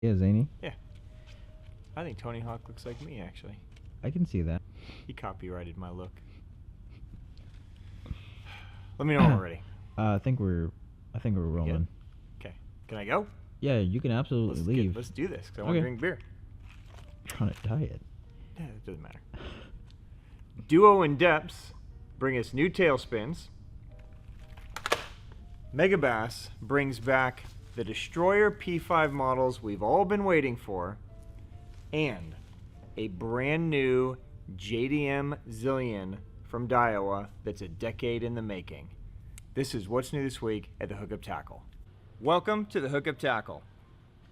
Yeah, Zany. Yeah. I think Tony Hawk looks like me, actually. I can see that. He copyrighted my look. Let me know when we're ready. I think we're rolling. Okay. Can I go? Yeah, you can absolutely leave. Let's do this, because I want to drink beer. On a diet. Yeah, it doesn't matter. Duo and Depps bring us new tailspins. Megabass brings back the Destroyer P5 models we've all been waiting for, and a brand new JDM Zillion from Daiwa that's a decade in the making. This is what's new this week at the Hookup Tackle. Welcome to the Hookup Tackle.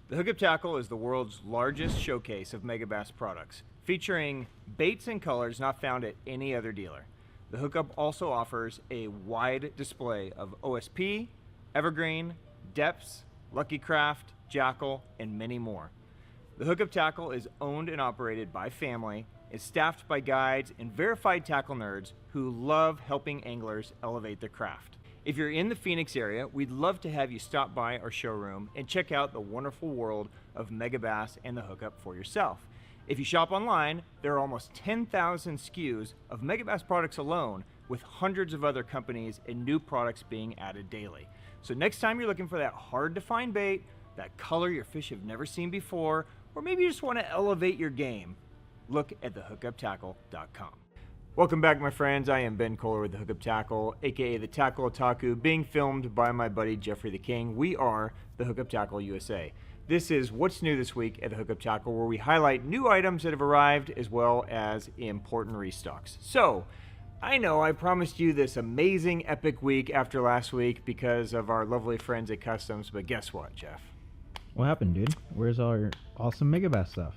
The Hookup Tackle is the world's largest showcase of Megabass products, featuring baits and colors not found at any other dealer. The Hookup also offers a wide display of OSP, Evergreen, Deps, Lucky Craft, Jackal, and many more. The Hookup Tackle is owned and operated by family, is staffed by guides and verified tackle nerds who love helping anglers elevate their craft. If you're in the Phoenix area, we'd love to have you stop by our showroom and check out the wonderful world of Megabass and the Hookup for yourself. If you shop online, there are almost 10,000 SKUs of Megabass products alone, with hundreds of other companies and new products being added daily. So next time you're looking for that hard to find bait, that color your fish have never seen before, or maybe you just want to elevate your game, look at thehookuptackle.com. Welcome back, my friends. I am Ben Kohler with the Hookup Tackle, aka the Tackle Otaku, being filmed by my buddy Jeffrey the King. We are the Hookup Tackle USA. This is what's new this week at the Hookup Tackle, where we highlight new items that have arrived as well as important restocks. So, I know I promised you this amazing epic week after last week because of our lovely friends at Customs, but guess what, Jeff? What happened, dude? Where's our awesome Megabass stuff?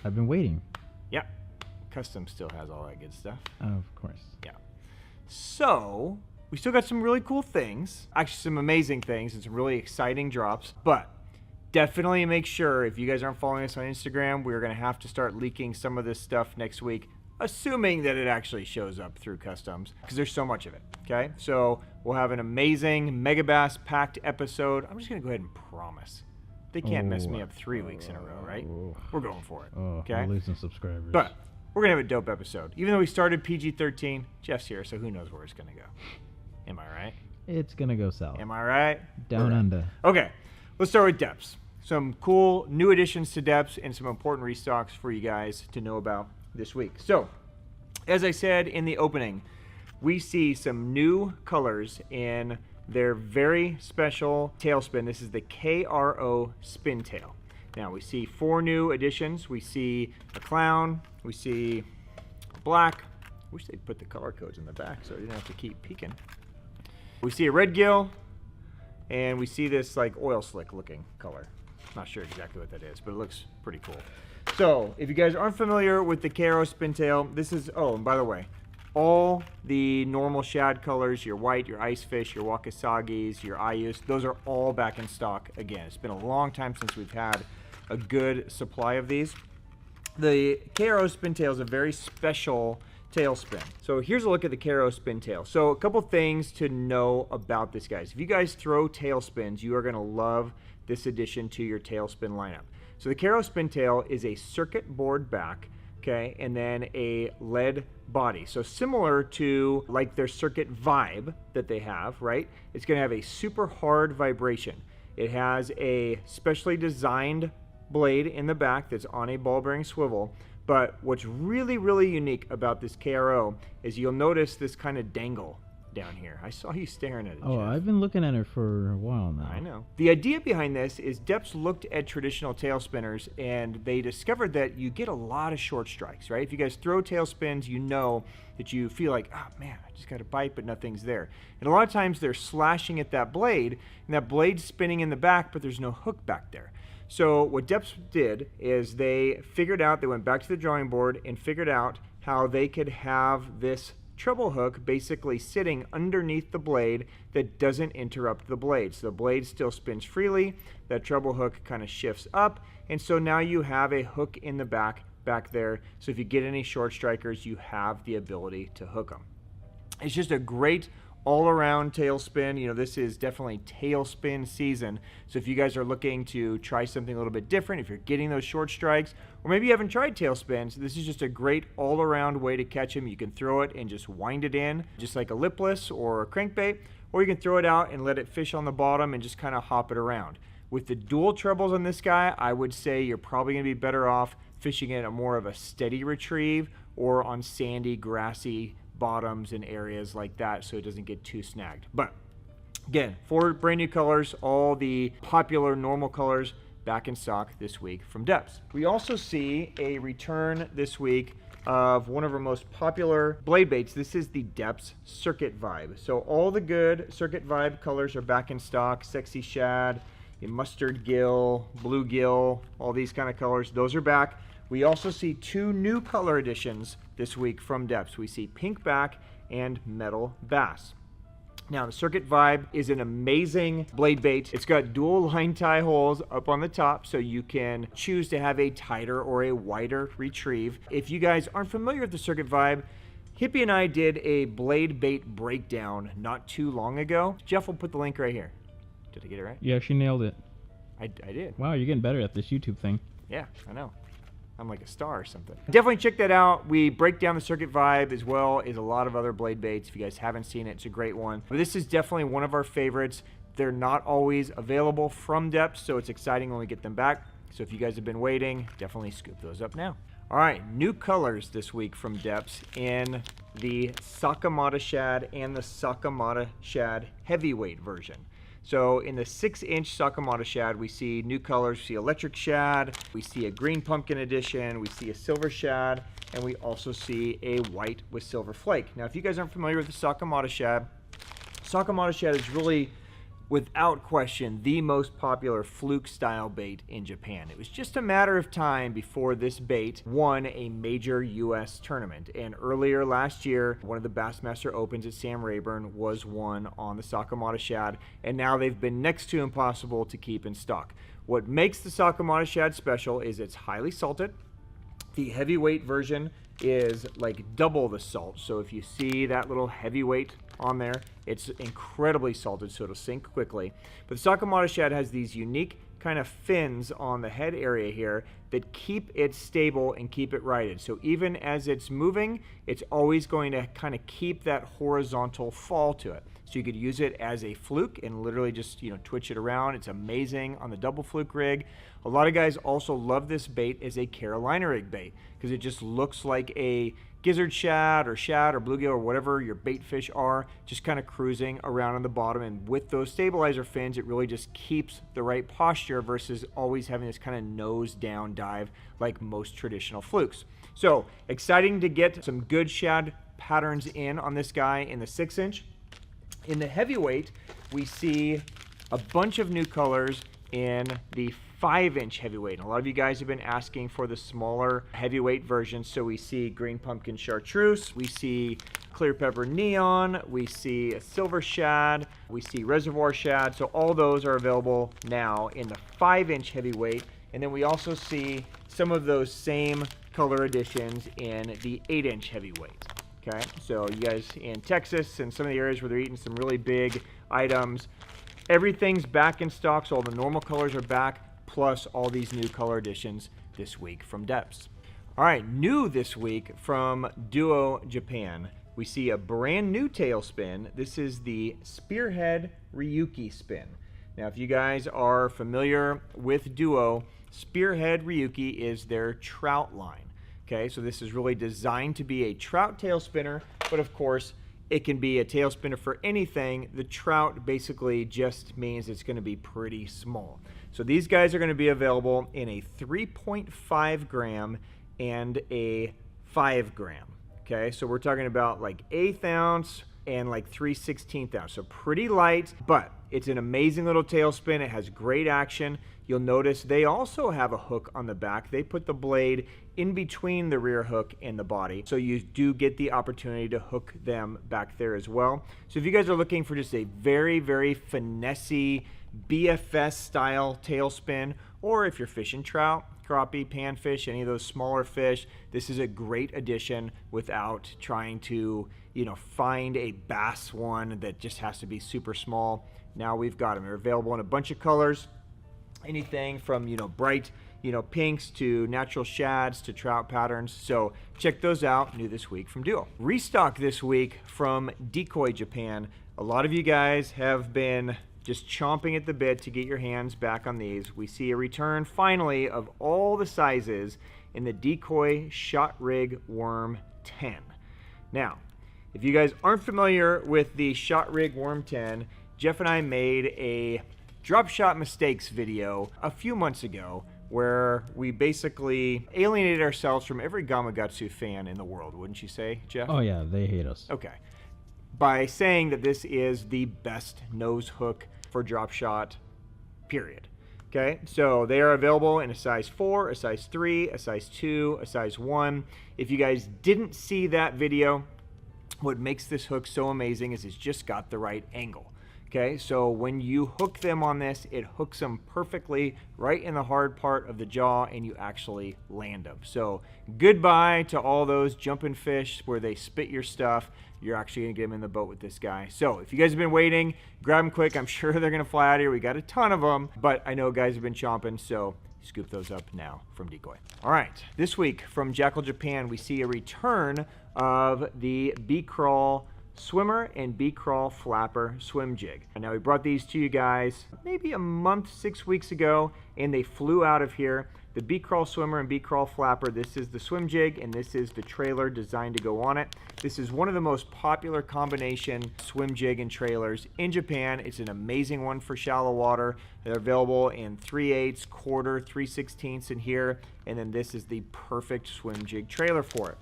I've been waiting. Yep. Customs still has all that good stuff. Of course. Yeah. So, we still got some really cool things, actually some amazing things and some really exciting drops, but definitely make sure, if you guys aren't following us on Instagram, we're going to have to start leaking some of this stuff next week, assuming that it actually shows up through Customs, because there's so much of it, okay? So we'll have an amazing Megabass packed episode. I'm just going to go ahead and promise. They can't mess me up 3 weeks in a row, right? We're going for it, okay? We're losing subscribers. But we're going to have a dope episode. Even though we started PG-13, Jeff's here, so who knows where it's going to go. Am I right? It's going to go south. Am I right? Down under. Okay, let's start with Deps. Some cool new additions to Deps and some important restocks for you guys to know about this week. So, as I said in the opening, we see some new colors in their very special tailspin. This is the KRO Spintail. Now, we see 4 new additions. We see a clown. We see black. Wish they'd put the color codes in the back so you didn't have to keep peeking. We see a red gill, and we see this like oil slick looking color. Not sure exactly what that is, but it looks pretty cool. So, if you guys aren't familiar with the KRO Spintail, this is, oh, and by the way, all the normal shad colors, your white, your ice fish, your wakasagis, your ayus, those are all back in stock again. It's been a long time since we've had a good supply of these. The KRO Spintail is a very special tailspin. So here's a look at the KRO Spintail. So a couple things to know about this, guys. If you guys throw tailspins, you are going to love this addition to your tailspin lineup. So the KRO Spintail is a circuit board back, okay, and then a lead body. So similar to like their circuit vibe that they have, right? It's going to have a super hard vibration. It has a specially designed blade in the back that's on a ball bearing swivel. But what's really, really unique about this KRO is you'll notice this kind of dangle down here. I saw you staring at it, Oh, Jeff. I've been looking at it for a while now. I know. The idea behind this is Deps looked at traditional tail spinners and they discovered that you get a lot of short strikes, right? If you guys throw tail spins, you know that you feel like, oh man, I just got a bite, but nothing's there. And a lot of times they're slashing at that blade, and that blade's spinning in the back, but there's no hook back there. So what Deps did is they went back to the drawing board and figured out how they could have this treble hook basically sitting underneath the blade that doesn't interrupt the blade. So the blade still spins freely, that treble hook kind of shifts up, and so now you have a hook in the back there. So if you get any short strikers, you have the ability to hook them. It's just a great all-around tailspin. You know, this is definitely tailspin season. So if you guys are looking to try something a little bit different, if you're getting those short strikes, or maybe you haven't tried tailspins, this is just a great all-around way to catch them. You can throw it and just wind it in, just like a lipless or a crankbait, or you can throw it out and let it fish on the bottom and just kind of hop it around. With the dual trebles on this guy, I would say you're probably going to be better off fishing it at more of a steady retrieve or on sandy, grassy bottoms and areas like that so it doesn't get too snagged. But again, 4 brand new colors, all the popular normal colors back in stock this week from Depps. We also see a return this week of one of our most popular blade baits. This is the Depps Circuit Vibe. So all the good Circuit Vibe colors are back in stock. Sexy Shad, mustard gill, bluegill, all these kind of colors, those are back. We also see 2 new color additions this week from Depps. We see pink back and metal bass. Now, the Circuit Vibe is an amazing blade bait. It's got dual line tie holes up on the top, so you can choose to have a tighter or a wider retrieve. If you guys aren't familiar with the Circuit Vibe, Hippie and I did a blade bait breakdown not too long ago. Jeff will put the link right here. Did I get it right? Yeah, she nailed it. I did. Wow, you're getting better at this YouTube thing. Yeah, I know. I'm like a star or something. Definitely check that out. We break down the Circuit Vibe as well as a lot of other blade baits. If you guys haven't seen it, it's a great one. But this is definitely one of our favorites. They're not always available from Depps, so it's exciting when we get them back. So if you guys have been waiting, definitely scoop those up now. All right, new colors this week from Depps in the Sakamata Shad and the Sakamata Shad heavyweight version. So in the 6-inch Sakamata Shad, we see new colors. We see electric shad, we see a green pumpkin edition, we see a silver shad, and we also see a white with silver flake. Now, if you guys aren't familiar with the Sakamata Shad is really, without question, the most popular fluke style bait in Japan. It was just a matter of time before this bait won a major US tournament. And earlier last year, one of the Bassmaster Opens at Sam Rayburn was won on the Sakamata Shad, and now they've been next to impossible to keep in stock. What makes the Sakamata Shad special is it's highly salted. The heavyweight version is like double the salt. So if you see that little heavyweight on there, it's incredibly salted, so it'll sink quickly. But the Sakamata Shad has these unique kind of fins on the head area here that keep it stable and keep it righted. So even as it's moving, it's always going to kind of keep that horizontal fall to it. So you could use it as a fluke and literally just, twitch it around. It's amazing on the double fluke rig. A lot of guys also love this bait as a Carolina rig bait because it just looks like a gizzard shad or bluegill or whatever your bait fish are, just kind of cruising around on the bottom. And with those stabilizer fins, it really just keeps the right posture versus always having this kind of nose down dive like most traditional flukes. So exciting to get some good shad patterns in on this guy in the 6-inch. In the heavyweight, we see a bunch of new colors in the 5-inch heavyweight. And a lot of you guys have been asking for the smaller heavyweight version. So we see green pumpkin chartreuse, we see clear pepper neon, we see a silver shad, we see reservoir shad. So all those are available now in the 5-inch heavyweight. And then we also see some of those same color additions in the 8-inch heavyweight. Okay, so you guys in Texas and some of the areas where they're eating some really big items, everything's back in stock, so all the normal colors are back, plus all these new color additions this week from Depps. All right, new this week from Daiwa Japan, we see a brand new tail spin. This is the Spearhead Ryuki spin. Now, if you guys are familiar with Daiwa, Spearhead Ryuki is their trout line. Okay, so this is really designed to be a trout tail spinner, but of course, it can be a tail spinner for anything. The trout basically just means it's going to be pretty small. So these guys are going to be available in a 3.5 gram and a 5 gram. Okay, so we're talking about like 1/8 ounce and like 3/16 ounce. So pretty light, but it's an amazing little tail spin. It has great action. You'll notice they also have a hook on the back. They put the blade in between the rear hook and the body, so you do get the opportunity to hook them back there as well. So if you guys are looking for just a very, very finessey BFS style tail spin, or if you're fishing trout, crappie, panfish, any of those smaller fish, this is a great addition without trying to, you know, find a bass one that just has to be super small. Now we've got them. They're available in a bunch of colors, anything from, you know, bright, you know, pinks to natural shads to trout patterns. So check those out, new this week from Duo. Restock this week from Decoy Japan. A lot of you guys have been just chomping at the bit to get your hands back on these. We see a return finally of all the sizes in the Decoy Shot Rig Worm 10. Now, if you guys aren't familiar with the Shot Rig Worm 10, Jeff and I made a drop shot mistakes video a few months ago where we basically alienated ourselves from every Gamakatsu fan in the world, wouldn't you say, Jeff? Oh yeah, they hate us. Okay. By saying that this is the best nose hook for drop shot, period. Okay, so they are available in a size 4, a size 3, a size 2, a size 1. If you guys didn't see that video, what makes this hook so amazing is it's just got the right angle. Okay, so when you hook them on this, it hooks them perfectly right in the hard part of the jaw and you actually land them. So goodbye to all those jumping fish where they spit your stuff. You're actually gonna get them in the boat with this guy. So if you guys have been waiting, grab them quick. I'm sure they're gonna fly out here. We got a ton of them, but I know guys have been chomping, so scoop those up now from Decoy. All right, this week from Jackall Japan, we see a return of the B-Crawl Swimmer and B-Crawl Flapper Swim Jig. And now we brought these to you guys maybe a month, 6 weeks ago, and they flew out of here. The B-Crawl Swimmer and B-Crawl Flapper, this is the swim jig, and this is the trailer designed to go on it. This is one of the most popular combination swim jig and trailers in Japan. It's an amazing one for shallow water. They're available in 3/8, quarter, 3/16 in here, and then this is the perfect swim jig trailer for it.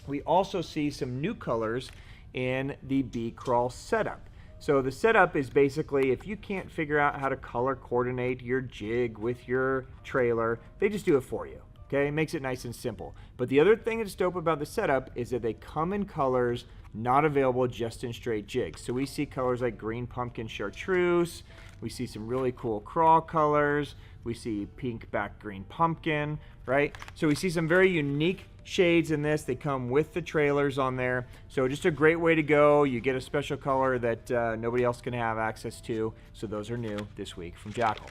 We also see some new colors in the B-Crawl setup. So the setup is basically, if you can't figure out how to color coordinate your jig with your trailer, they just do it for you. Okay, it makes it nice and simple. But the other thing that's dope about the setup is that they come in colors not available just in straight jigs. So we see colors like green pumpkin chartreuse, we see some really cool crawl colors, we see pink back green pumpkin, right? So we see some very unique shades in this. They come with the trailers on there. So just a great way to go. You get a special color that nobody else can have access to. So those are new this week from Jackal.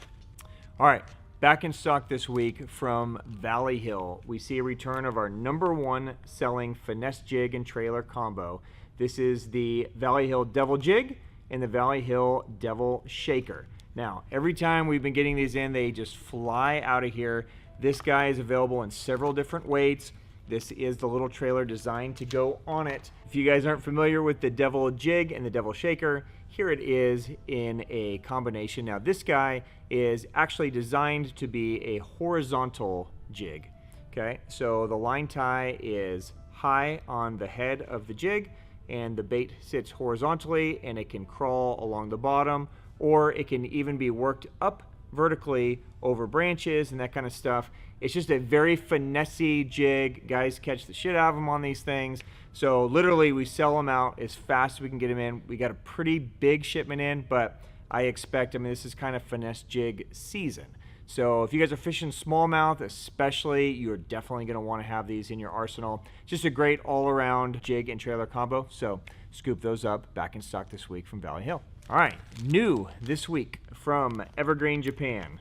All right, back in stock this week from Valleyhill. We see a return of our #1 selling finesse jig and trailer combo. This is the Valleyhill Devil Jig and the Valleyhill Devil Shaker. Now, every time we've been getting these in, they just fly out of here. This guy is available in several different weights. This is the little trailer designed to go on it. If you guys aren't familiar with the Devil Jig and the Devil Shaker, here it is in a combination. Now this guy is actually designed to be a horizontal jig. Okay, so the line tie is high on the head of the jig and the bait sits horizontally and it can crawl along the bottom, or it can even be worked up vertically over branches and that kind of stuff. It's just a very finessey jig. Guys catch the shit out of them on these things. So literally we sell them out as fast as we can get them in. We got a pretty big shipment in, but I expect, I mean, this is kind of finesse jig season. So if you guys are fishing smallmouth especially, you're definitely going to want to have these in your arsenal. Just a great all-around jig and trailer combo. So scoop those up, back in stock this week from Valleyhill. All right, new this week from Evergreen Japan.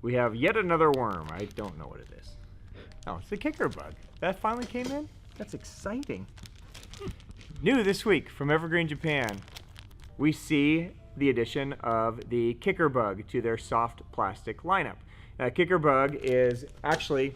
We have yet another worm. I don't know what it is. Oh, it's the kicker bug. That finally came in? That's exciting. New this week from Evergreen Japan, we see the addition of the kicker bug to their soft plastic lineup. Now, kicker bug is actually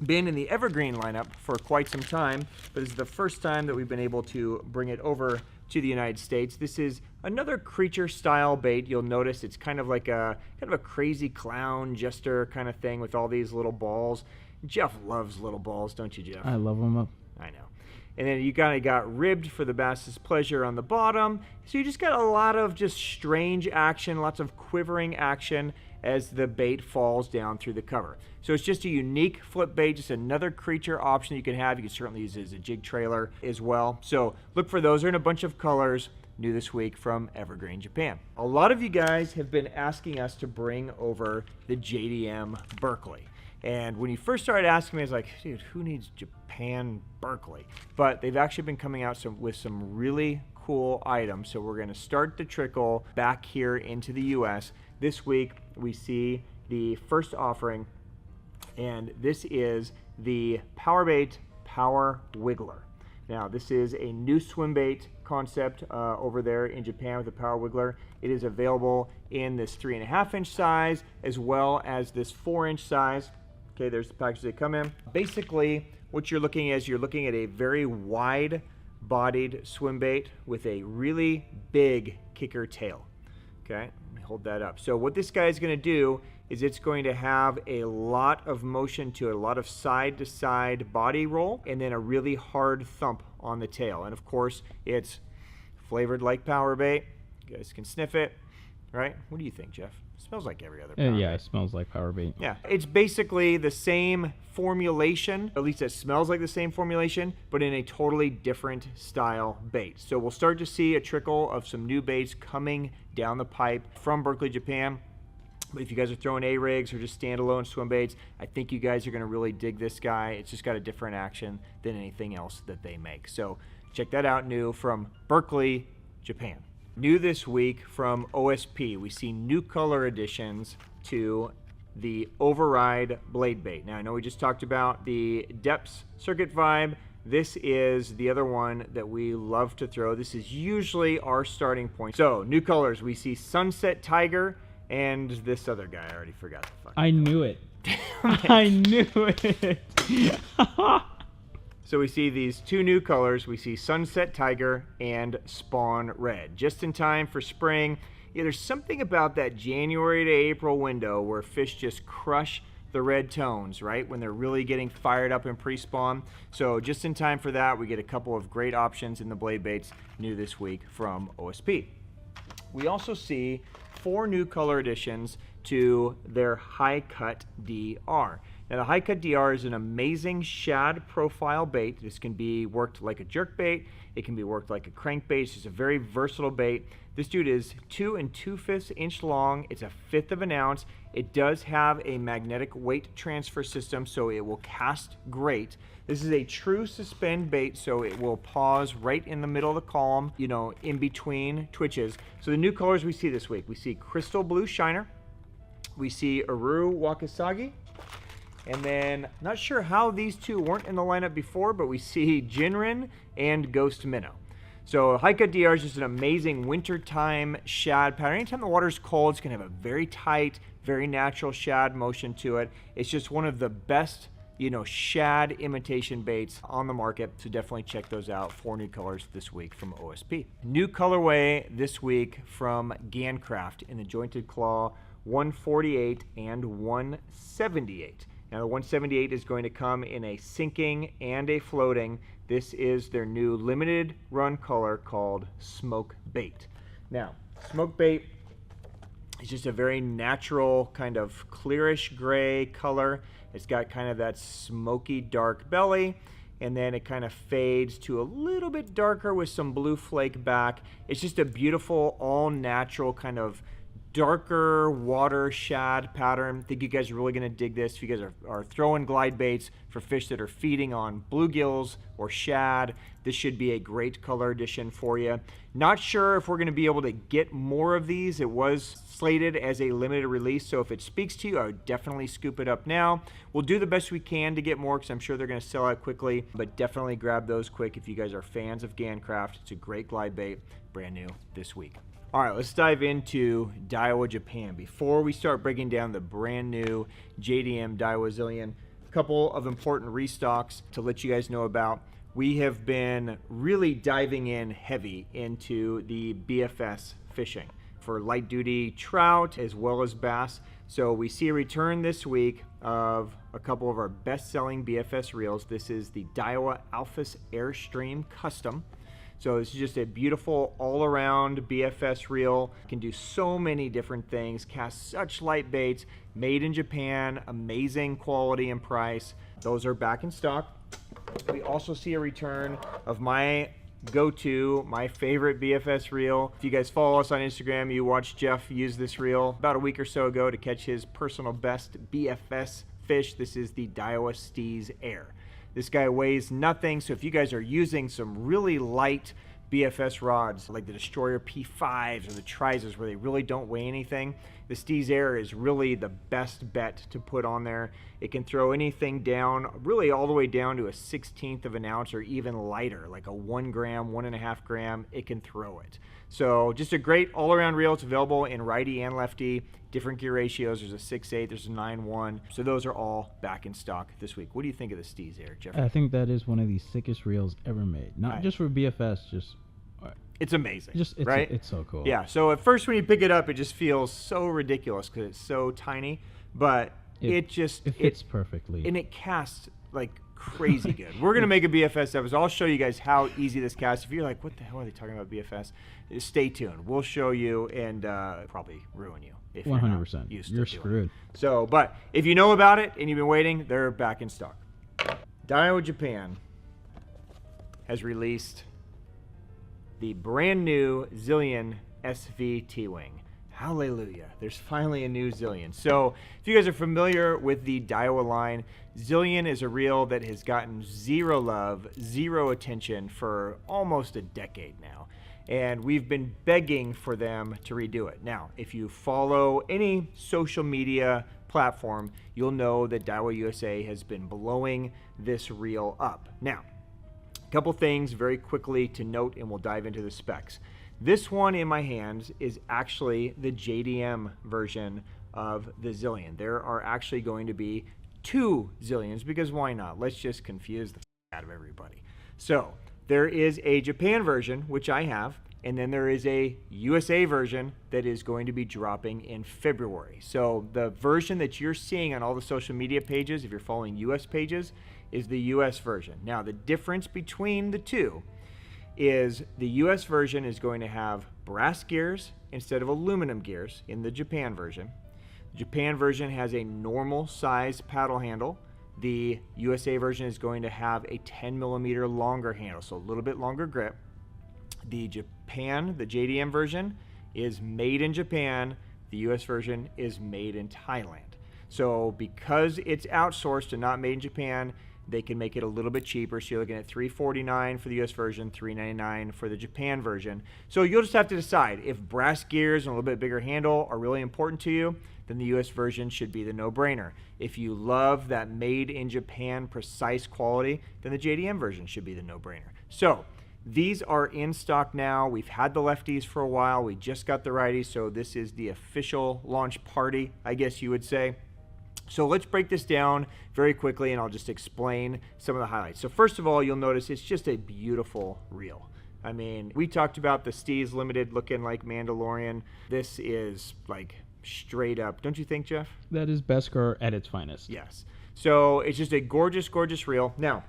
been in the Evergreen lineup for quite some time, but this is the first time that we've been able to bring it over to the United States. This is another creature style bait. You'll notice it's kind of like a crazy clown jester kind of thing with all these little balls. Jeff loves little balls, don't you, Jeff? I love them up. I know. And then you kind of got ribbed for the bass's pleasure on the bottom. So you just got a lot of just strange action, lots of quivering action as the bait falls down through the cover. So it's just a unique flip bait, just another creature option you can have. You can certainly use it as a jig trailer as well. So look for those. They're in a bunch of colors, new this week from Evergreen Japan. A lot of you guys have been asking us to bring over the JDM Berkley. And when you first started asking me, I was like, dude, who needs Japan Berkley? But they've actually been coming out with some really cool items. So we're gonna start the trickle back here into the US. This week, we see the first offering, and this is the Powerbait Power Wiggler. Now, this is a new swim bait concept over there in Japan with the Power Wiggler. It is available in this 3.5-inch size as well as this 4-inch size. Okay, there's the package they come in. Basically, what you're looking at is you're looking at a very wide-bodied swim bait with a really big kicker tail. Okay, let me hold that up. So what this guy is going to do is it's going to have a lot of motion to it, a lot of side-to-side body roll, and then a really hard thump on the tail. And of course, it's flavored like power bait. You guys can sniff it, right? What do you think, Jeff? It smells like every other power Yeah, bait. it smells like power bait. Yeah, it's basically the same formulation, at least it smells like the same formulation, but in a totally different style bait. So we'll start to see a trickle of some new baits coming down the pipe from Berkley, Japan. But if you guys are throwing A-rigs or just standalone swim baits, I think you guys are going to really dig this guy. It's just got a different action than anything else that they make. So check that out, new from Berkley, Japan. New this week from OSP, we see new color additions to the Override blade bait. Now, I know we just talked about the Depps circuit vibe. This is the other one that we love to throw. This is usually our starting point. So, new colors, we see Sunset Tiger and this other guy. I already forgot the fucking I knew it. I knew it. So we see these two new colors. We see Sunset Tiger and Spawn Red. Just in time for spring. Yeah, there's something about that January to April window where fish just crush the red tones, right? When they're really getting fired up in pre-spawn. So just in time for that, we get a couple of great options in the blade baits new this week from OSP. We also see 4 new color additions to their High Cut DR. Now, the High Cut DR is an amazing shad profile bait. This can be worked like a jerk bait. It can be worked like a crankbait. It's just a very versatile bait. This dude is 2 2/5 inch long. It's 1/5 of an ounce. It does have a magnetic weight transfer system, so it will cast great. This is a true suspend bait, so it will pause right in the middle of the column, you know, in between twitches. So the new colors we see this week, we see Crystal Blue Shiner. We see Aru Wakasagi. And then, not sure how these two weren't in the lineup before, but we see Jinrin and Ghost Minnow. So High Cut DR is just an amazing wintertime shad pattern. Anytime the water's cold, it's going to have a very tight, very natural shad motion to it. It's just one of the best, you know, shad imitation baits on the market. So definitely check those out. 4 new colors this week from OSP. New colorway this week from Gancraft in the Jointed Claw 148 and 178. Now the 178 is going to come in a sinking and a floating. This is their new limited run color called Smoke Bait. Now, Smoke Bait is just a very natural kind of clearish gray color. It's got kind of that smoky dark belly, and then it kind of fades to a little bit darker with some blue flake back. It's just a beautiful, all natural kind of darker water shad pattern. I think you guys are really going to dig this. If you guys are throwing glide baits for fish that are feeding on bluegills or shad, this should be a great color addition for you. Not sure if we're going to be able to get more of these. It was slated as a limited release, so if it speaks to you, I would definitely scoop it up now. We'll do the best we can to get more because I'm sure they're going to sell out quickly, but definitely grab those quick if you guys are fans of Gancraft. It's a great glide bait, brand new this week. All right, let's dive into Daiwa Japan. Before we start breaking down the brand new JDM Daiwa Zillion, a couple of important restocks to let you guys know about. We have been really diving in heavy into the BFS fishing for light duty trout as well as bass. So we see a return this week of a couple of our best-selling BFS reels. This is the Daiwa Alphas Airstream Custom. So this is just a beautiful all-around BFS reel. Can do so many different things, cast such light baits, made in Japan, amazing quality and price. Those are back in stock. We also see a return of my go-to, my favorite BFS reel. If you guys follow us on Instagram, you watched Jeff use this reel about a week or so ago to catch his personal best BFS fish. This is the Daiwa Steez Air. This guy weighs nothing, so if you guys are using some really light BFS rods like the Destroyer P5s or the Trizers where they really don't weigh anything, the Steez Air is really the best bet to put on there. It can throw anything down, really all the way down to a 1/16 of an ounce or even lighter, like a 1 gram, 1.5 gram, it can throw it. So just a great all-around reel. It's available in righty and lefty, different gear ratios. There's a 6/8, there's a 9/1. So those are all back in stock this week. What do you think of the Steez Air, Jeffrey? I think that is one of the sickest reels ever made. Not just for BFS, just... It's amazing, right? It's so cool. Yeah, so at first when you pick it up, it just feels so ridiculous because it's so tiny, but it fits perfectly. And it casts like crazy good. We're going to make a BFS episode. I'll show you guys how easy this casts. If you're like, what the hell are they talking about BFS? Stay tuned. We'll show you and probably ruin you. If 100%. You're screwed. So, but if you know about it and you've been waiting, they're back in stock. Daiwa Japan has released the brand new Zillion SV T-Wing. Hallelujah. There's finally a new Zillion. So if you guys are familiar with the Daiwa line, Zillion is a reel that has gotten zero love, zero attention for almost a decade now. And we've been begging for them to redo it. Now, if you follow any social media platform, you'll know that Daiwa USA has been blowing this reel up. Now, couple things very quickly to note, and we'll dive into the specs. This one in my hands is actually the JDM version of the Zillion. There are actually going to be 2 Zillions because why not? Let's just confuse the out of everybody. So there is a Japan version, which I have, and then there is a USA version that is going to be dropping in February. So the version that you're seeing on all the social media pages, if you're following US pages, is the US version. Now, the difference between the two is the US version is going to have brass gears instead of aluminum gears in the Japan version. The Japan version has a normal size paddle handle. The USA version is going to have a 10mm longer handle, so a little bit longer grip. The Japan, the JDM version, is made in Japan. The US version is made in Thailand. So because it's outsourced and not made in Japan, they can make it a little bit cheaper. So you're looking at $349 for the US version, $399 for the Japan version. So you'll just have to decide if brass gears and a little bit bigger handle are really important to you, then the US version should be the no-brainer. If you love that made in Japan precise quality, then the JDM version should be the no-brainer. So these are in stock now. We've had the lefties for a while. We just got the righties, so this is the official launch party, I guess you would say. So let's break this down very quickly, and I'll just explain some of the highlights. So first of all, you'll notice it's just a beautiful reel. I mean, we talked about the Steez Limited looking like Mandalorian. This is like straight up, don't you think, Jeff? That is Beskar at its finest. Yes. So it's just a gorgeous, gorgeous reel. Now,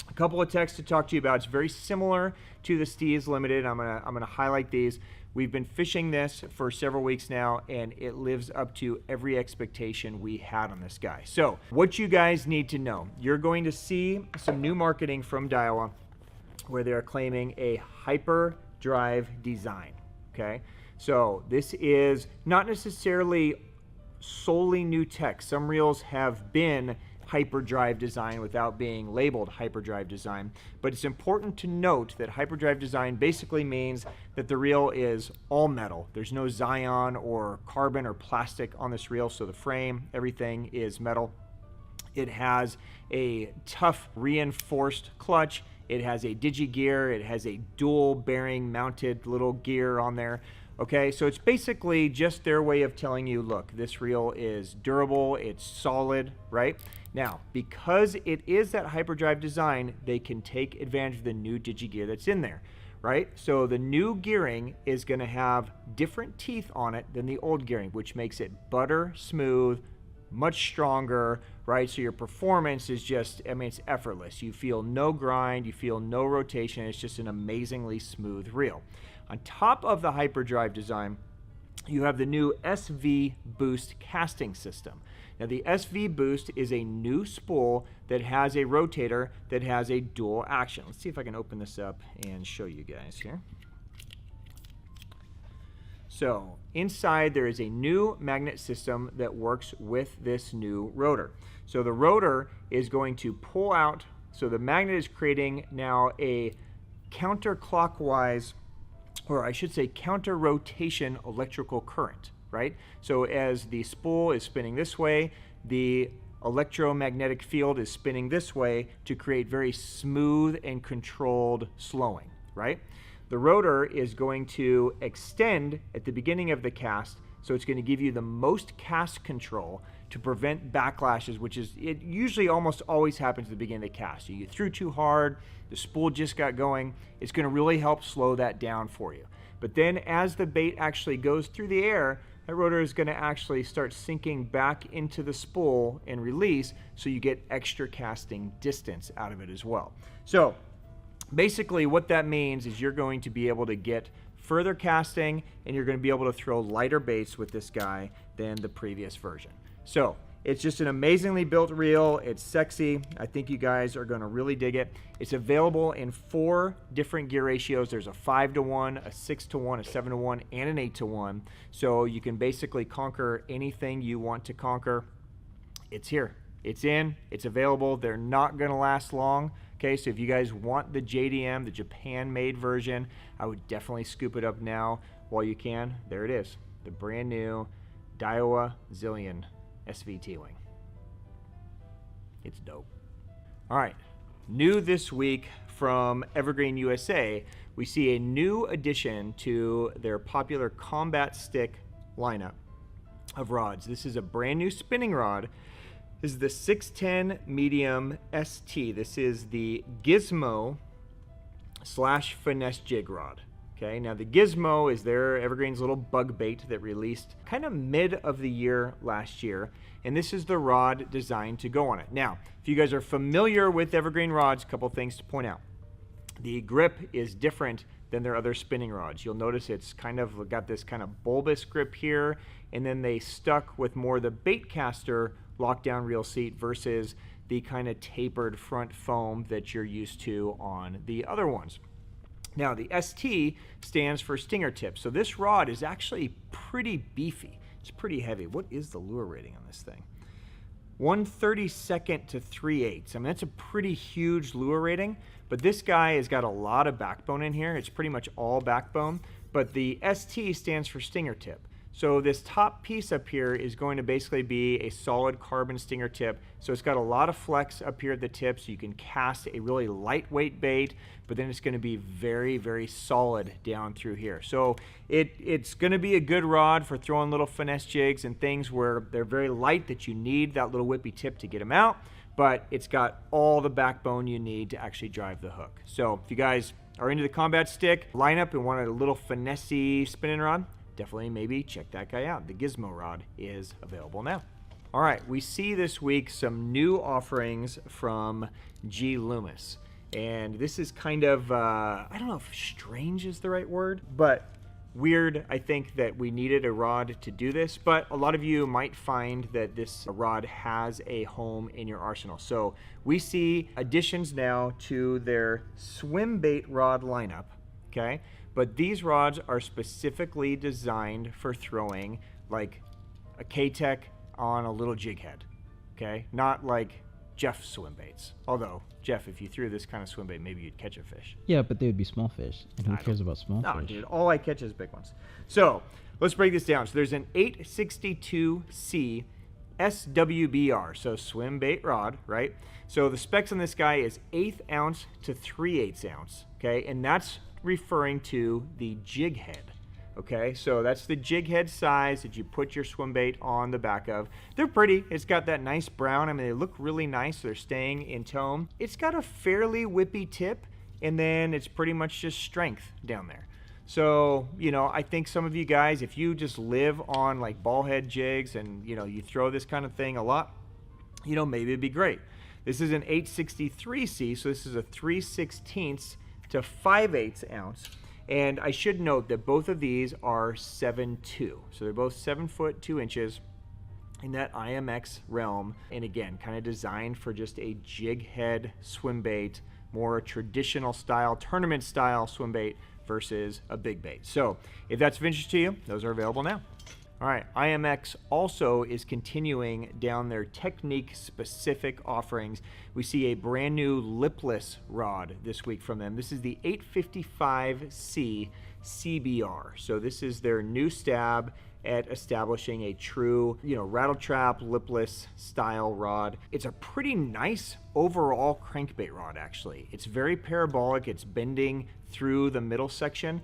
a couple of texts to talk to you about. It's very similar to the Steez Limited. I'm gonna highlight these. We've been fishing this for several weeks now, and it lives up to every expectation we had on this guy. So what you guys need to know, you're going to see some new marketing from Daiwa where they're claiming a hyperdrive design, okay? So this is not necessarily solely new tech. Some reels have been hyperdrive design without being labeled hyperdrive design, but it's important to note that hyperdrive design basically means that the reel is all metal. There's no Zion or carbon or plastic on this reel, so the frame, everything is metal. It has a tough reinforced clutch. It has a digi gear. It has a dual bearing mounted little gear on there. Okay, so it's basically just their way of telling you, look, this reel is durable, it's solid, right? Now, because it is that hyperdrive design, they can take advantage of the new digi gear that's in there, right? So the new gearing is going to have different teeth on it than the old gearing, which makes it butter smooth, much stronger, right? So your performance is just, I mean, it's effortless. You feel no grind, you feel no rotation. It's just an amazingly smooth reel. On top of the hyperdrive design, you have the new SV Boost casting system. Now the SV Boost is a new spool that has a rotator that has a dual action. Let's see if I can open this up and show you guys here. So inside there is a new magnet system that works with this new rotor. So the rotor is going to pull out, so the magnet is creating now a counterclockwise, or I should say counter rotation electrical current, right? So as the spool is spinning this way, the electromagnetic field is spinning this way to create very smooth and controlled slowing, right? The rotor is going to extend at the beginning of the cast, so it's going to give you the most cast control to prevent backlashes, which is, it usually almost always happens at the beginning of the cast. You threw too hard, the spool just got going, it's going to really help slow that down for you. But then as the bait actually goes through the air, that rotor is going to actually start sinking back into the spool and release, so you get extra casting distance out of it as well. So basically what that means is you're going to be able to get further casting, and you're going to be able to throw lighter baits with this guy than the previous version. So it's just an amazingly built reel. It's sexy. I think you guys are going to really dig it. It's available in 4 different gear ratios. There's a 5-to-1, a 6-to-1, a 7-to-1, and an 8-to-1. So you can basically conquer anything you want to conquer. It's here. It's in. It's available. They're not going to last long. Okay, so if you guys want the JDM, the Japan-made version, I would definitely scoop it up now while you can. There it is, the brand new Daiwa Zillion SV TW. It's dope. All right, new this week from Evergreen USA, we see a new addition to their popular combat stick lineup of rods. This is a brand new spinning rod. This is the 610 medium ST. This is the Gizmo / finesse jig rod. Okay, now the Gizmo is their Evergreen's little bug bait that released kind of mid of the year last year, and this is the rod designed to go on it. Now, if you guys are familiar with Evergreen rods, a couple things to point out. The grip is different than their other spinning rods. You'll notice it's kind of got this kind of bulbous grip here, and then they stuck with more the bait caster lockdown reel seat versus the kind of tapered front foam that you're used to on the other ones. Now the ST stands for stinger tip. So this rod is actually pretty beefy. It's pretty heavy. What is the lure rating on this thing? 1/32 to 3/8. I mean, that's a pretty huge lure rating, but this guy has got a lot of backbone in here. It's pretty much all backbone, but the ST stands for stinger tip. So this top piece up here is going to basically be a solid carbon stinger tip. So it's got a lot of flex up here at the tip, so you can cast a really lightweight bait, but then it's going to be very, very solid down through here. So it's going to be a good rod for throwing little finesse jigs and things where they're very light that you need that little whippy tip to get them out, but it's got all the backbone you need to actually drive the hook. So if you guys are into the combat stick lineup and want a little finesse-y spinning rod, definitely maybe check that guy out. The Gizmo rod is available now. All right, we see this week some new offerings from Loomis. And this is kind of, I don't know if strange is the right word, but weird. I think that we needed a rod to do this, but a lot of you might find that this rod has a home in your arsenal. So we see additions now to their Swimbait rod lineup, okay? But these rods are specifically designed for throwing like a K-Tech on a little jig head, okay? Not like Jeff swim baits. Although, Jeff, if you threw this kind of swim bait, maybe you'd catch a fish. Yeah, but they would be small fish. And who cares about small fish? No, dude, all I catch is big ones. So, let's break this down. So there's an 862C SWBR, so swim bait rod, right? So the specs on this guy is 1/8 ounce to 3/8 ounce, okay? And that's referring to the jig head, okay? So that's the jig head size that you put your swim bait on the back of. They're pretty. It's got that nice brown. I mean, they look really nice. They're staying in tone. It's got a fairly whippy tip, and then it's pretty much just strength down there. So, you know, I think some of you guys, if you just live on like ball head jigs and, you know, you throw this kind of thing a lot, you know, maybe it'd be great. This is an 863C, so this is a 3/16 to 5/8 ounce. And I should note that both of these are 7'2". So they're both 7 foot 2 inches in that IMX realm. And again, kind of designed for just a jig head swim bait, more traditional style, tournament style swim bait versus a big bait. So if that's of interest to you, those are available now. All right, IMX also is continuing down their technique-specific offerings. We see a brand new lipless rod this week from them. This is the 855C CBR. So this is their new stab at establishing a true, rattle trap, lipless style rod. It's a pretty nice overall crankbait rod, actually. It's very parabolic. It's bending through the middle section.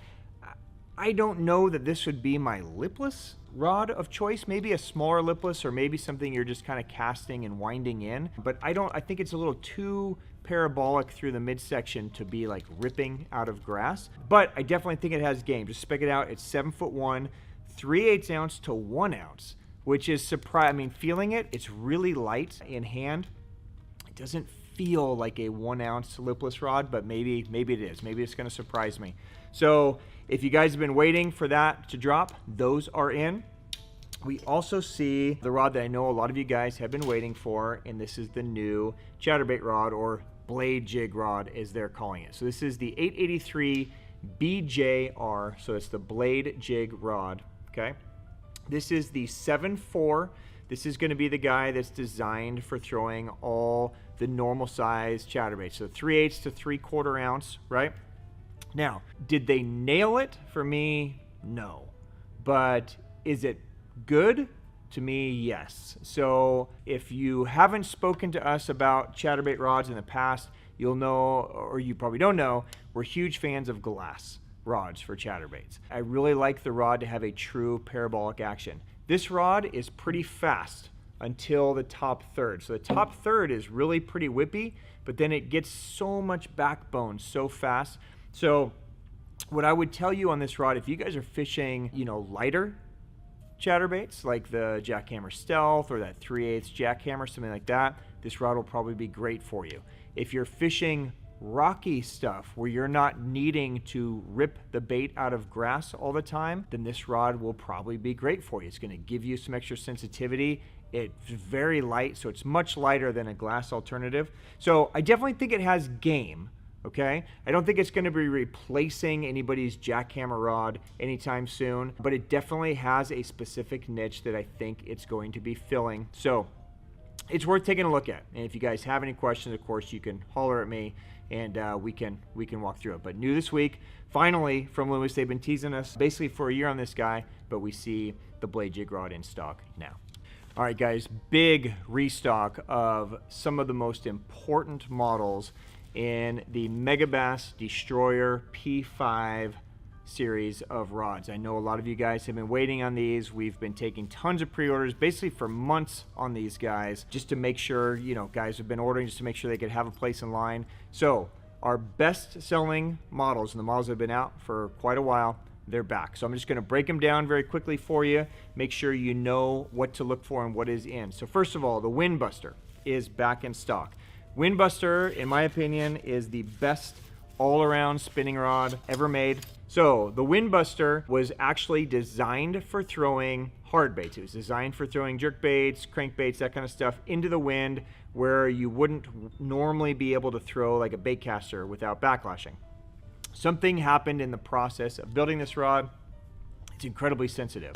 I don't know that this would be my lipless rod of choice. Maybe a smaller lipless, or maybe something you're just kind of casting and winding in. But I think it's a little too parabolic through the midsection to be like ripping out of grass. But I definitely think it has game. Just spec it out. It's 7'1", 3/8 ounce to 1 ounce, which is surprising. I mean, feeling it, it's really light in hand. It doesn't feel like a 1 ounce lipless rod, but maybe it is. Maybe it's going to surprise me. So if you guys have been waiting for that to drop, those are in. We also see the rod that I know a lot of you guys have been waiting for, and this is the new chatterbait rod, or blade jig rod as they're calling it. So this is the 883 BJR, so it's the blade jig rod, okay? This is the 7.4. This is going to be the guy that's designed for throwing all the normal size chatterbaits, so 3/8 to 3/4 ounce, right? Now, did they nail it? For me, no. But is it good? To me, yes. So if you haven't spoken to us about chatterbait rods in the past, you'll know, or you probably don't know, we're huge fans of glass rods for chatterbaits. I really like the rod to have a true parabolic action. This rod is pretty fast until the top third. So the top third is really pretty whippy, but then it gets so much backbone so fast. So what I would tell you on this rod, if you guys are fishing, lighter chatterbaits like the Jackhammer Stealth or that 3/8 Jackhammer, something like that, this rod will probably be great for you. If you're fishing rocky stuff where you're not needing to rip the bait out of grass all the time, then this rod will probably be great for you. It's going to give you some extra sensitivity. It's very light, so it's much lighter than a glass alternative. So I definitely think it has game. Okay, I don't think it's going to be replacing anybody's jackhammer rod anytime soon, but it definitely has a specific niche that I think it's going to be filling. So it's worth taking a look at. And if you guys have any questions, of course, you can holler at me and we can walk through it. But new this week, finally from Loomis, they've been teasing us basically for a year on this guy, but we see the blade jig rod in stock now. All right, guys, big restock of some of the most important models in the Megabass Destroyer P5 series of rods. I know a lot of you guys have been waiting on these. We've been taking tons of pre-orders basically for months on these guys just to make sure, guys have been ordering just to make sure they could have a place in line. So our best selling models, and the models that have been out for quite a while, they're back. So I'm just going to break them down very quickly for you, make sure you know what to look for and what is in. So first of all, the Windbuster is back in stock. Windbuster, in my opinion, is the best all-around spinning rod ever made. So the Windbuster was actually designed for throwing hard baits. It was designed for throwing jerk baits, crankbaits, that kind of stuff into the wind where you wouldn't normally be able to throw like a bait caster without backlashing. Something happened in the process of building this rod. It's incredibly sensitive.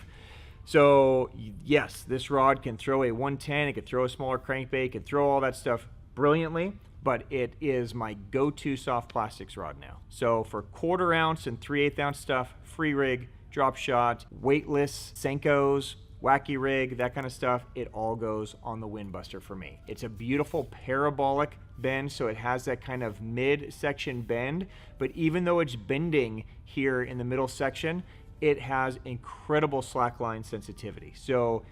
So yes, this rod can throw a 110, it could throw a smaller crankbait, it could throw all that stuff brilliantly, but it is my go-to soft plastics rod now. So for 1/4 ounce and 3/8 ounce stuff, free rig, drop shot, weightless Senkos, wacky rig, that kind of stuff, it all goes on the Windbuster for me. It's a beautiful parabolic bend, so it has that kind of mid-section bend, but even though it's bending here in the middle section, it has incredible slackline sensitivity. So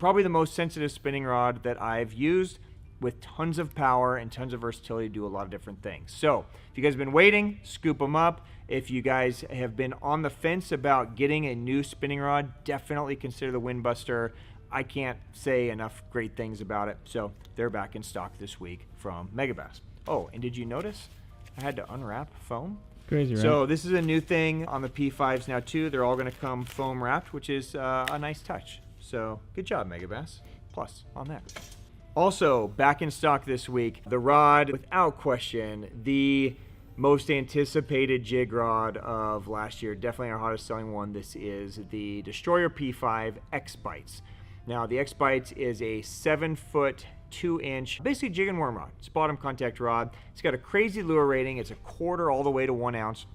probably the most sensitive spinning rod that I've used, with tons of power and tons of versatility to do a lot of different things. So if you guys have been waiting, scoop them up. If you guys have been on the fence about getting a new spinning rod, definitely consider the Windbuster. I can't say enough great things about it. So they're back in stock this week from Megabass. Oh, and did you notice I had to unwrap foam? Crazy, right? So this is a new thing on the P5s now too. They're all going to come foam wrapped, which is a nice touch. So good job, Megabass. Plus on that. Also, back in stock this week, the rod, without question, the most anticipated jig rod of last year, definitely our hottest selling one. This is the Destroyer P5 X-Bytes. Now the X-Bytes is a 7-foot 2-inch basically jig and worm rod. It's a bottom contact rod. It's got a crazy lure rating. It's a quarter all the way to 1 ounce.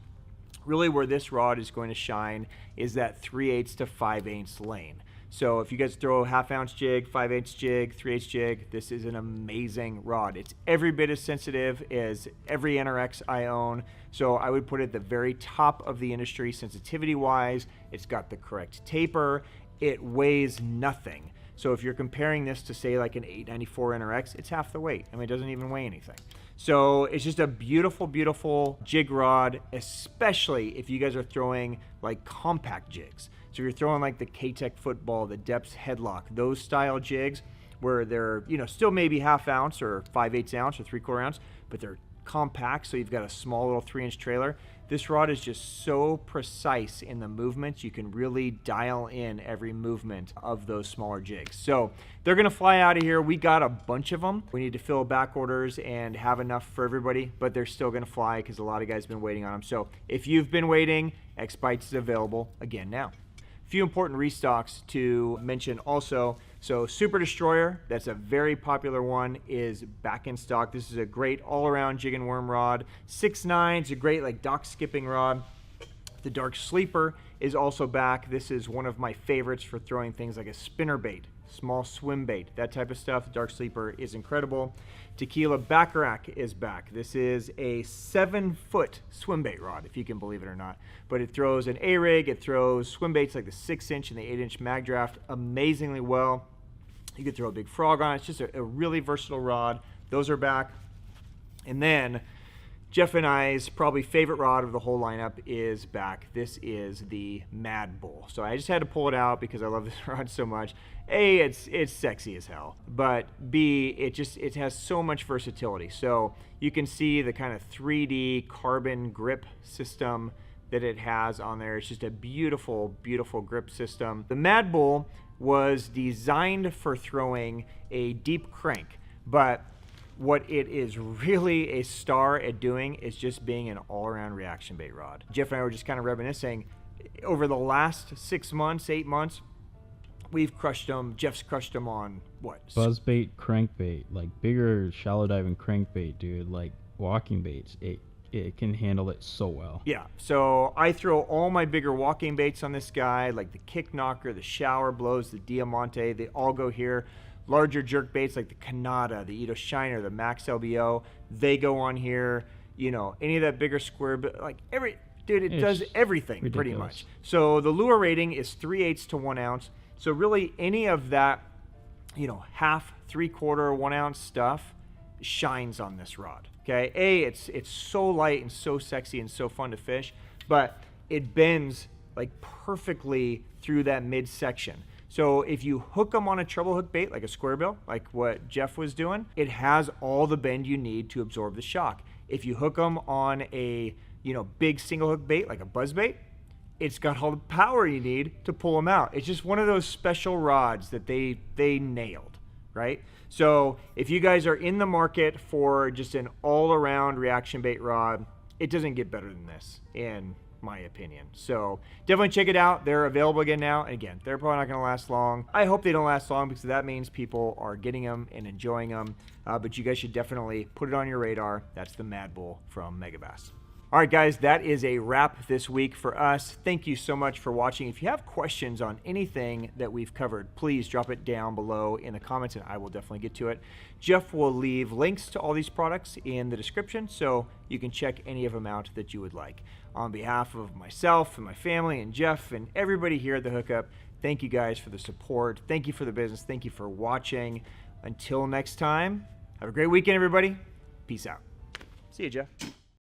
Really where this rod is going to shine is that 3/8 to 5/8 lane. So if you guys throw a 1/2 ounce jig, 5/8 jig, 3/8 jig, this is an amazing rod. It's every bit as sensitive as every NRX I own. So I would put it at the very top of the industry sensitivity wise. It's got the correct taper. It weighs nothing. So if you're comparing this to say like an 894 NRX, it's half the weight. I mean, it doesn't even weigh anything. So it's just a beautiful, beautiful jig rod, especially if you guys are throwing like compact jigs. So you're throwing like the K-Tech football, the Deps headlock, those style jigs where they're, you know, still maybe 1/2 ounce or 5/8 ounce or 3/4 ounce, but they're compact. So you've got a small little 3-inch trailer. This rod is just so precise in the movements. You can really dial in every movement of those smaller jigs. So they're gonna fly out of here. We got a bunch of them. We need to fill back orders and have enough for everybody, but they're still gonna fly because a lot of guys have been waiting on them. So if you've been waiting, X-Bytes is available again now. Few important restocks to mention also. So Super Destroyer, that's a very popular one, is back in stock. This is a great all-around jig and worm rod. 6'9", it's a great like dock skipping rod. The Dark Sleeper is also back. This is one of my favorites for throwing things like a spinnerbait, small swim bait, that type of stuff. The Dark Sleeper is incredible. Tequila Baccarat is back. This is a 7-foot swim bait rod, if you can believe it or not. But it throws an A-rig, it throws swim baits like the 6-inch and the 8-inch mag draft amazingly well. You could throw a big frog on it. It's just a really versatile rod. Those are back. And then Jeff and I's probably favorite rod of the whole lineup is back. This is the Mad Bull. So I just had to pull it out because I love this rod so much. A, it's sexy as hell, but B, it has so much versatility. So you can see the kind of 3D carbon grip system that it has on there. It's just a beautiful, beautiful grip system. The Mad Bull was designed for throwing a deep crank, but what it is really a star at doing is just being an all-around reaction bait rod. Jeff and I were just kind of reminiscing. Over the last 6 months, 8 months, we've crushed them. Jeff's crushed them on what? Buzzbait, crankbait, like bigger shallow diving crankbait, dude, like walking baits. It can handle it so well. Yeah, so I throw all my bigger walking baits on this guy, like the Kick Knocker, the Shower Blows, the Diamante, they all go here. Larger jerk baits like the Kanata, the Ito Shiner, the Max LBO, they go on here. You know, any of that bigger square, like dude, it does everything ridiculous. Pretty much. So the lure rating is 3/8 to 1 ounce. So really any of that, you know, 1/2, 3/4, 1 ounce stuff shines on this rod. Okay, it's so light and so sexy and so fun to fish, but it bends like perfectly through that midsection. So if you hook them on a treble hook bait, like a square bill, like what Jeff was doing, it has all the bend you need to absorb the shock. If you hook them on a, you know, big single hook bait, like a buzz bait, it's got all the power you need to pull them out. It's just one of those special rods that they nailed, right? So if you guys are in the market for just an all-around reaction bait rod, it doesn't get better than this, in my opinion. So definitely check it out. They're available again now. And again, they're probably not going to last long. I hope they don't last long because that means people are getting them and enjoying them. But you guys should definitely put it on your radar. That's the Mad Bull from Megabass. All right, guys, that is a wrap this week for us. Thank you so much for watching. If you have questions on anything that we've covered, please drop it down below in the comments and I will definitely get to it. Jeff will leave links to all these products in the description so you can check any of them out that you would like. On behalf of myself and my family and Jeff and everybody here at The Hookup, thank you guys for the support. Thank you for the business. Thank you for watching. Until next time, have a great weekend, everybody. Peace out. See you, Jeff.